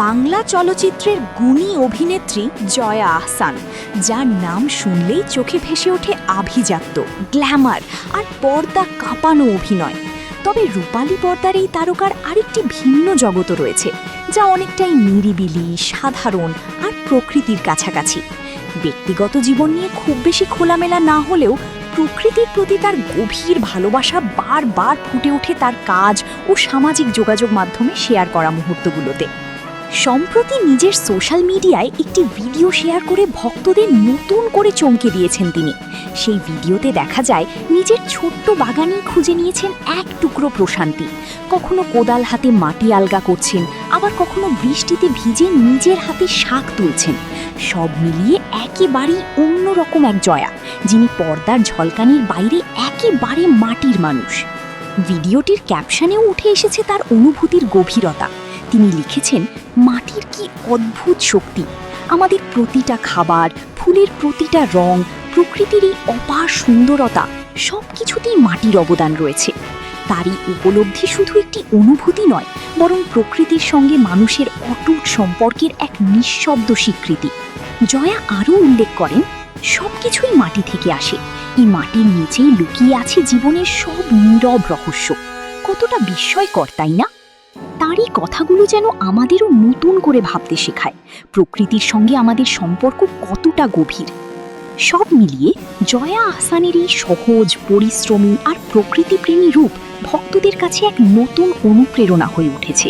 বাংলা চলচ্চিত্রের গুণী অভিনেত্রী জয়া আহসান, যার নাম শুনলেই চোখে ভেসে ওঠে আভিজাত্য, গ্ল্যামার আর পর্দা কাঁপানো অভিনয়। তবে রূপালী পর্দার এই তারকার আরেকটি ভিন্ন জগৎ রয়েছে, যা অনেকটাই নিরিবিলি, সাধারণ আর প্রকৃতির কাছাকাছি। ব্যক্তিগত জীবন নিয়ে খুব বেশি খোলামেলা না হলেও প্রকৃতির প্রতি তার গভীর ভালোবাসা বারবার ফুটে ওঠে তার কাজ ও সামাজিক যোগাযোগ মাধ্যমে শেয়ার করা মুহূর্তগুলোতে। সম্প্রতি নিজের সোশ্যাল মিডিয়ায় একটি ভিডিও শেয়ার করে ভক্তদের নতুন করে চমকে দিয়েছেন তিনি। সেই ভিডিওতে দেখা যায় নিজের ছোট্ট বাগানেই খুঁজে নিয়েছেন এক টুকরো প্রশান্তি। কখনো কোদাল হাতে মাটি আলগা করছেন, আবার কখনো বৃষ্টিতে ভিজে নিজের হাতে শাক তুলছেন। সব মিলিয়ে একেবারেই অন্যরকম এক জয়া, যিনি পর্দার ঝলকানির বাইরে একেবারে মাটির মানুষ। ভিডিওটির ক্যাপশনেও উঠে এসেছে তার অনুভূতির গভীরতা। তিনি লিখেছেন, মাটির কি অদ্ভুত শক্তি, আমাদের প্রতিটা খাবার, ফুলের প্রতিটা রং, প্রকৃতির এই অপার সুন্দরতা, সব কিছুতেই মাটির অবদান রয়েছে। তারই উপলব্ধি শুধু একটি অনুভূতি নয়, বরং প্রকৃতির সঙ্গে মানুষের অটুট সম্পর্কের এক নিঃশব্দ স্বীকৃতি। জয়া আরও উল্লেখ করেন, সব কিছুই মাটি থেকে আসে, এই মাটির নিচেই লুকিয়ে আছে জীবনের সব নীরব রহস্য। কতটা বিস্ময়কর, তাই না? তারই কথাগুলো যেন আমাদেরও নতুন করে ভাবতে শেখায় প্রকৃতির সঙ্গে আমাদের সম্পর্ক কতটা গভীর। সব মিলিয়ে জয়া আহসানের এই সহজ, পরিশ্রমী আর প্রকৃতিপ্রেমী রূপ ভক্তদের কাছে এক নতুন অনুপ্রেরণা হয়ে উঠেছে।